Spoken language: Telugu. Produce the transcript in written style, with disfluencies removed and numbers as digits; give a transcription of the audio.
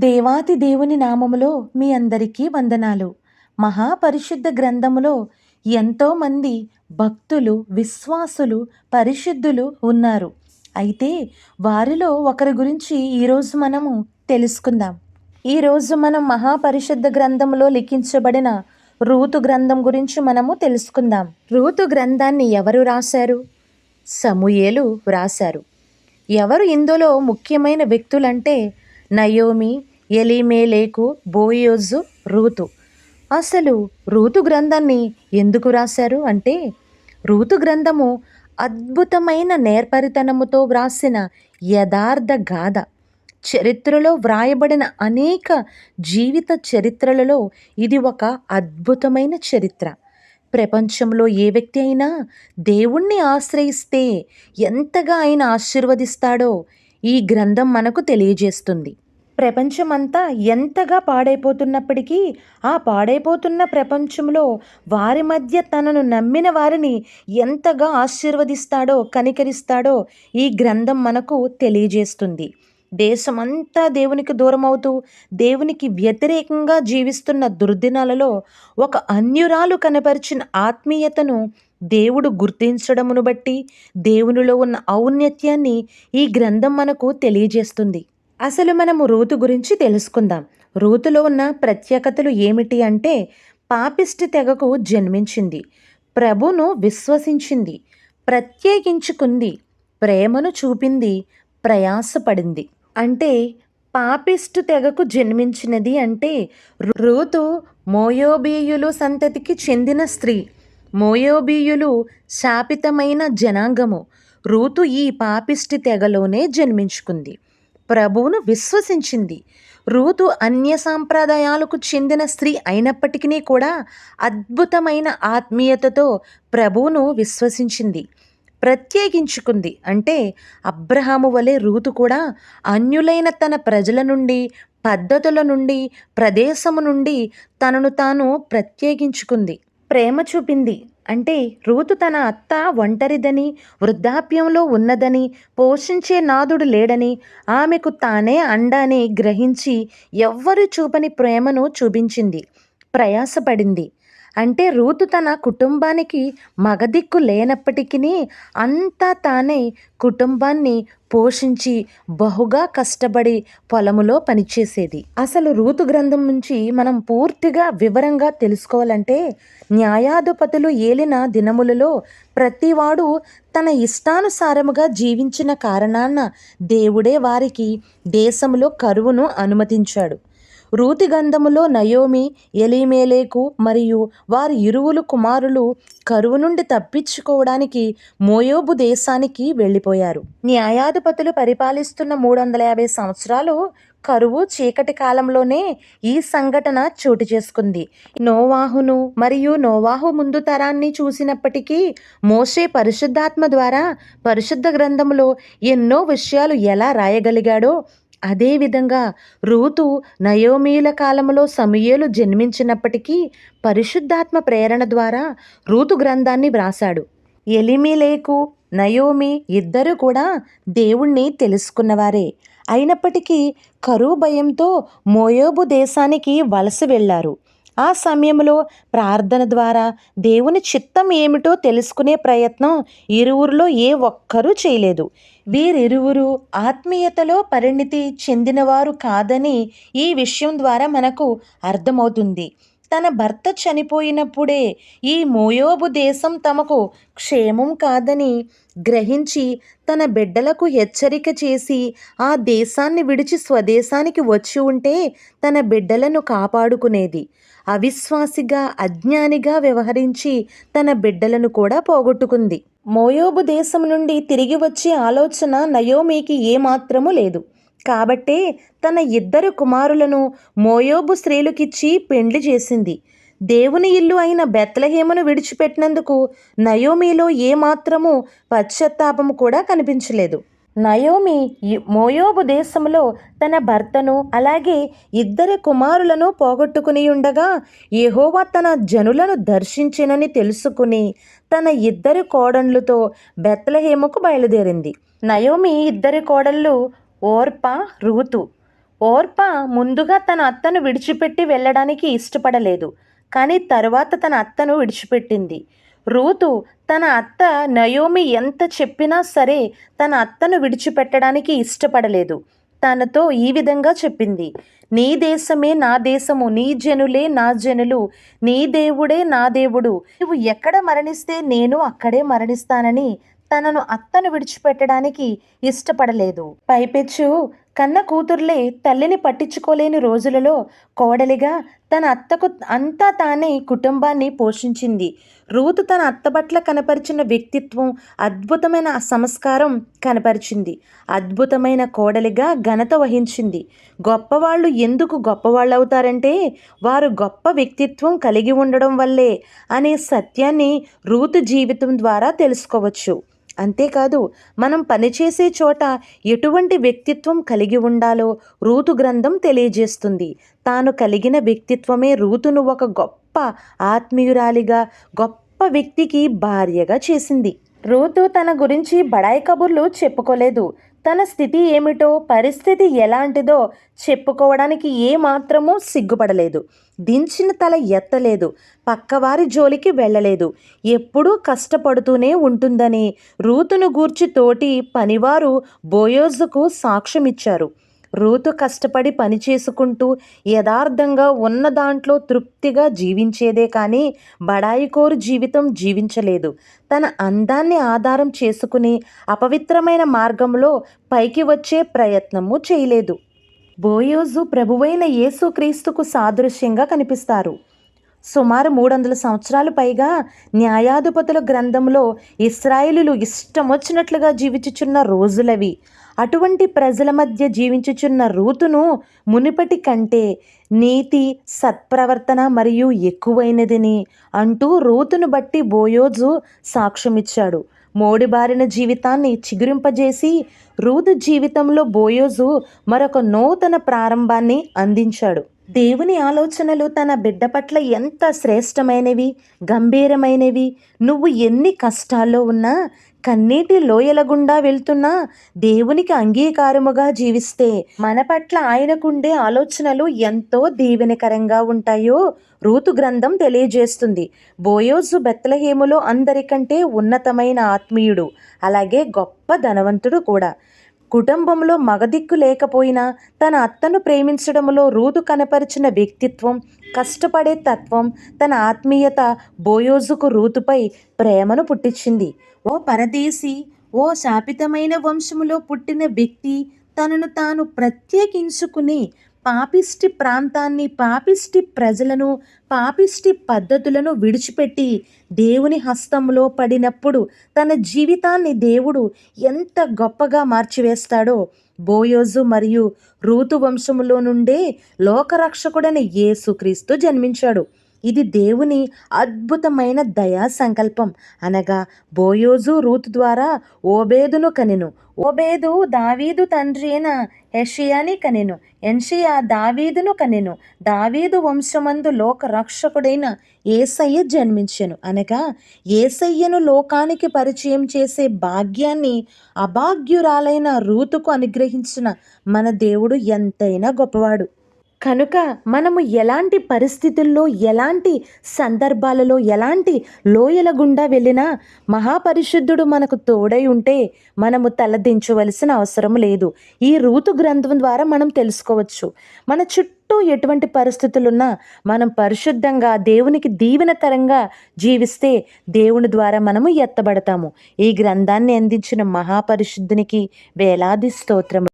దేవాతి దేవుని నామములో మీ అందరికీ వందనాలు. మహాపరిశుద్ధ గ్రంథములో ఎంతోమంది భక్తులు, విశ్వాసులు, పరిశుద్ధులు ఉన్నారు. అయితే వారిలో ఒకరి గురించి ఈరోజు మనము తెలుసుకుందాం. ఈరోజు మనం మహాపరిశుద్ధ గ్రంథంలో లిఖించబడిన రూతు గ్రంథం గురించి మనము తెలుసుకుందాం. రూతు గ్రంథాన్ని ఎవరు రాశారు? సమూయేలు వ్రాశారు. ఎవరు ఇందులో ముఖ్యమైన వ్యక్తులంటే నయోమి, ఎలీమేలేకు, బోయోజు, రూతు. అసలు రూతు గ్రంథాన్ని ఎందుకు రాశారు అంటే, రూతు గ్రంథము అద్భుతమైన నేర్పరితనముతో వ్రాసిన యథార్థ గాథ. చరిత్రలో వ్రాయబడిన అనేక జీవిత చరిత్రలలో ఇది ఒక అద్భుతమైన చరిత్ర. ప్రపంచంలో ఏ వ్యక్తి అయినా దేవుణ్ణి ఆశ్రయిస్తే ఎంతగా ఆయన ఆశీర్వదిస్తాడో ఈ గ్రంథం మనకు తెలియజేస్తుంది. ప్రపంచమంతా ఎంతగా పాడైపోతున్నప్పటికీ ఆ పాడైపోతున్న ప్రపంచంలో వారి మధ్య తనను నమ్మిన వారిని ఎంతగా ఆశీర్వదిస్తాడో, కనికరిస్తాడో ఈ గ్రంథం మనకు తెలియజేస్తుంది. దేశమంతా దేవునికి దూరమవుతూ దేవునికి వ్యతిరేకంగా జీవిస్తున్న దుర్దినాలలో ఒక అన్యురాలు కనపరిచిన ఆత్మీయతను దేవుడు గుర్తించడమును బట్టి దేవునిలో ఉన్న ఔన్నత్యాన్ని ఈ గ్రంథం మనకు తెలియజేస్తుంది. అసలు మనము రూతు గురించి తెలుసుకుందాం. రూతులో ఉన్న ప్రత్యేకతలు ఏమిటి అంటే, పాపిష్టి తెగకు జన్మించింది, ప్రభును విశ్వసించింది, ప్రత్యేకించుకుంది, ప్రేమను చూపింది, ప్రయాసపడింది. అంటే పాపిష్టి తెగకు జన్మించినది అంటే రూతు మోయోబీయులు సంతతికి చెందిన స్త్రీ. మోయోబీయులు శాపితమైన జనాంగము. రూతు ఈ పాపిష్టి తెగలోనే జన్మించుకుంది, ప్రభువును విశ్వసించింది. రూతు అన్య సాంప్రదాయాలకు చెందిన స్త్రీ అయినప్పటికీ కూడా అద్భుతమైన ఆత్మీయతతో ప్రభువును విశ్వసించింది, ప్రత్యేకించుకుంది. అంటే అబ్రహాము వలె రూతు కూడా అన్యులైన తన ప్రజల నుండి, పద్ధతుల నుండి, ప్రదేశము నుండి తనను తాను ప్రత్యేకించుకుంది, ప్రేమ చూపింది. అంటే రూతు తన అత్త ఒంటరిదని, వృద్ధాప్యంలో ఉన్నదని, పోషించే నాదుడు లేడని, ఆమెకు తానే అండ అని గ్రహించి ఎవ్వరు చూపని ప్రేమను చూపించింది, ప్రయాసపడింది. అంటే రూతు తన కుటుంబానికి మగదిక్కు లేనప్పటికీ అంతా తానే కుటుంబాన్ని పోషించి బహుగా కష్టపడి పొలములో పనిచేసేది. అసలు రూతు గ్రంథం నుంచి మనం పూర్తిగా వివరంగా తెలుసుకోవాలంటే, న్యాయాధిపతులు ఏలిన దినములలో ప్రతివాడు తన ఇష్టానుసారముగా జీవించిన కారణాన దేవుడే వారికి దేశంలో కరువును అనుమతించాడు. రూతు గ్రంథములో నయోమి, ఎలీమేలేకు మరియు వారి ఇరువురు కుమారులు కరువు నుండి తప్పించుకోవడానికి మోయోబు దేశానికి వెళ్ళిపోయారు. న్యాయాధిపతులు పరిపాలిస్తున్న 350 సంవత్సరాలు కరువు చీకటి కాలంలోనే ఈ సంఘటన చోటు చేసుకుంది. నోవాహును మరియు నోవాహు ముందు తరాన్ని చూసినప్పటికీ మోషే పరిశుద్ధాత్మ ద్వారా పరిశుద్ధ గ్రంథంలో ఎన్నో విషయాలు ఎలా రాయగలిగాడో, అదేవిధంగా రూతు, నయోమీల కాలంలో సమూయేలు జన్మించినప్పటికీ పరిశుద్ధాత్మ ప్రేరణ ద్వారా రూతు గ్రంథాన్ని వ్రాసాడు. ఎలీమెలెకు, నయోమి ఇద్దరు కూడా దేవుణ్ణి తెలుసుకున్నవారే అయినప్పటికీ కరువు భయంతో మోయోబు దేశానికి వలస వెళ్ళారు. ఆ సమయంలో ప్రార్థన ద్వారా దేవుని చిత్తం ఏమిటో తెలుసుకునే ప్రయత్నం ఇరువురిలో ఏ ఒక్కరూ చేయలేదు. వీరిరువురు ఆత్మీయతలో పరిణితి చెందినవారు కాదని ఈ విషయం ద్వారా మనకు అర్థమవుతుంది. తన భర్త చనిపోయినప్పుడే ఈ మోయోబు దేశం తమకు క్షేమం కాదని గ్రహించి తన బిడ్డలకు హెచ్చరిక చేసి ఆ దేశాన్ని విడిచి స్వదేశానికి వచ్చి ఉంటే తన బిడ్డలను కాపాడుకునేది. అవిశ్వాసిగా, అజ్ఞానిగా వ్యవహరించి తన బిడ్డలను కూడా పోగొట్టుకుంది. మోయోబు దేశం నుండి తిరిగి వచ్చే ఆలోచన నయోమికి ఏమాత్రము లేదు. కాబట్టే తన ఇద్దరు కుమారులను మోయోబు స్త్రీలకిచ్చి పెండ్లి చేసింది. దేవుని ఇల్లు అయిన బెత్లెహేమును విడిచిపెట్టినందుకు నయోమిలో ఏమాత్రము పశ్చాత్తాపము కూడా కనిపించలేదు. నయోమి మోయోబు దేశంలో తన భర్తను అలాగే ఇద్దరు కుమారులను పోగొట్టుకుని ఉండగా యెహోవా తన జనులను దర్శించెనని తెలుసుకుని తన ఇద్దరు కోడళ్ళతో బెత్లెహేముకు బయలుదేరింది. నయోమి ఇద్దరు కోడళ్ళు ఓర్పా, రూతు. ఓర్ప ముందుగా తన అత్తను విడిచిపెట్టి వెళ్ళడానికి ఇష్టపడలేదు, కానీ తరువాత తన అత్తను విడిచిపెట్టింది. రూతు తన అత్త నయోమి ఎంత చెప్పినా సరే తన అత్తను విడిచిపెట్టడానికి ఇష్టపడలేదు. తనతో ఈ విధంగా చెప్పింది: నీ దేశమే నా దేశము, నీ జనులే నా జనులు, నీ దేవుడే నా దేవుడు. నువ్వు ఎక్కడ మరణిస్తే నేను అక్కడే మరణిస్తానని తనను అత్తను విడిచిపెట్టడానికి ఇష్టపడలేదు. పైపెచ్చు కన్న కూతుర్లే తల్లిని పట్టించుకోలేని రోజులలో కోడలిగా తన అత్తకు అంతా తానే కుటుంబాన్ని పోషించింది. రూతు తన అత్త పట్ల కనపరిచిన వ్యక్తిత్వం, అద్భుతమైన సంస్కారం కనపరిచింది. అద్భుతమైన కోడలిగా ఘనత వహించింది. గొప్పవాళ్ళు ఎందుకు గొప్పవాళ్ళు అవుతారంటే వారు గొప్ప వ్యక్తిత్వం కలిగి ఉండడం వల్లే అనే సత్యాన్ని రూతు జీవితం ద్వారా తెలుసుకోవచ్చు. అంతేకాదు, మనం పనిచేసే చోట ఎటువంటి వ్యక్తిత్వం కలిగి ఉండాలో రూతు గ్రంథం తెలియజేస్తుంది. తాను కలిగిన వ్యక్తిత్వమే రూతును ఒక గొప్ప ఆత్మీయురాలిగా, గొప్ప వ్యక్తికి భార్యగా చేసింది. రూతు తన గురించి బడాయి కబుర్లు చెప్పుకోలేదు. తన స్థితి ఏమిటో, పరిస్థితి ఎలాంటిదో చెప్పుకోవడానికి ఏమాత్రమూ సిగ్గుపడలేదు. దించిన తల ఎత్తలేదు, పక్కవారి జోలికి వెళ్ళలేదు. ఎప్పుడూ కష్టపడుతూనే ఉంటుందని రూతును గూర్చి తోటి పనివారు బోయోజుకు సాక్ష్యమిచ్చారు. రూతు కష్టపడి పని చేసుకుంటూ యథార్థంగా ఉన్న దాంట్లో తృప్తిగా జీవించేదే కానీ బడాయికోరు జీవితం జీవించలేదు. తన అందాన్ని ఆధారం చేసుకుని అపవిత్రమైన మార్గంలో పైకి వచ్చే ప్రయత్నము చేయలేదు. బోయోజు ప్రభువైన యేసుక్రీస్తుకు సాదృశ్యంగా కనిపిస్తారు. సుమారు 300 సంవత్సరాలు పైగా న్యాయాధిపతుల గ్రంథంలో ఇశ్రాయేలీయులు ఇష్టం వచ్చినట్లుగా జీవించుచున్న రోజులవి. అటువంటి ప్రజల మధ్య జీవించుచున్న రూతును మునుపటి కంటే నీతి, సత్ప్రవర్తన మరియు ఎక్కువైనదని అంటూ రూతును బట్టి బోయోజు సాక్ష్యమిచ్చాడు. మోడిబారిన జీవితాన్ని చిగురింపజేసి రూతు జీవితంలో బోయోజు మరొక నూతన ప్రారంభాన్ని అందించాడు. దేవుని ఆలోచనలు తన బిడ్డ పట్ల ఎంత శ్రేష్టమైనవి, గంభీరమైనవి. నువ్వు ఎన్ని కష్టాల్లో ఉన్నా, కన్నీటి లోయల గుండా వెళ్తున్నా దేవునికి అంగీకారముగా జీవిస్తే మన పట్ల ఆయనకుండే ఆలోచనలు ఎంతో దీవెనకరంగా ఉంటాయో రూతు గ్రంథం తెలియజేస్తుంది. బోయోజు బెత్లెహేములో అందరికంటే ఉన్నతమైన ఆత్మీయుడు, అలాగే గొప్ప ధనవంతుడు కూడా. కుటుంబంలో మగదిక్కు లేకపోయినా తన అత్తను ప్రేమించడంలో రూతు కనపరిచిన వ్యక్తిత్వం, కష్టపడే తత్వం, తన ఆత్మీయత బోయోజుకు రూతుపై ప్రేమను పుట్టించింది. ఓ పరదేశి, ఓ శాపితమైన వంశములో పుట్టిన వ్యక్తి తనను తాను ప్రత్యేకించుకుని పాపిష్టి ప్రాంతాన్ని, పాపిష్టి ప్రజలను, పాపిష్టి పద్ధతులను విడిచిపెట్టి దేవుని హస్తంలో పడినప్పుడు తన జీవితాన్ని దేవుడు ఎంత గొప్పగా మార్చివేస్తాడో బోయోజు మరియు రూతు వంశములో నుండే లోకరక్షకుడైన యేసుక్రీస్తు జన్మించాడు. ఇది దేవుని అద్భుతమైన దయా సంకల్పం. అనగా బోయోజు రూతు ద్వారా ఓబేదును కనెను. ఓబేదు దావీదు తండ్రి అయిన యెషయాని కనెను. యెషయా దావీదును కనెను. దావీదు వంశమందు లోక రక్షకుడైన యేసయ్య జన్మించెను. అనగా యేసయ్యను లోకానికి పరిచయం చేసే భాగ్యాన్ని అభాగ్యురాలైన రూతుకు అనుగ్రహించిన మన దేవుడు ఎంతైనా గొప్పవాడు. కనుక మనము ఎలాంటి పరిస్థితుల్లో, ఎలాంటి సందర్భాలలో, ఎలాంటి లోయల గుండా వెళ్ళినా మహాపరిశుద్ధుడు మనకు తోడై ఉంటే మనము తలదించవలసిన అవసరం లేదు. ఈ రూతు గ్రంథం ద్వారా మనం తెలుసుకోవచ్చు. మన చుట్టూ ఎటువంటి పరిస్థితులున్నా మనం పరిశుద్ధంగా దేవునికి దీవెనకరంగా జీవిస్తే దేవుని ద్వారా మనము ఎత్తబడతాము. ఈ గ్రంథాన్ని అందించిన మహాపరిశుద్ధునికి వేలాది స్తోత్రము.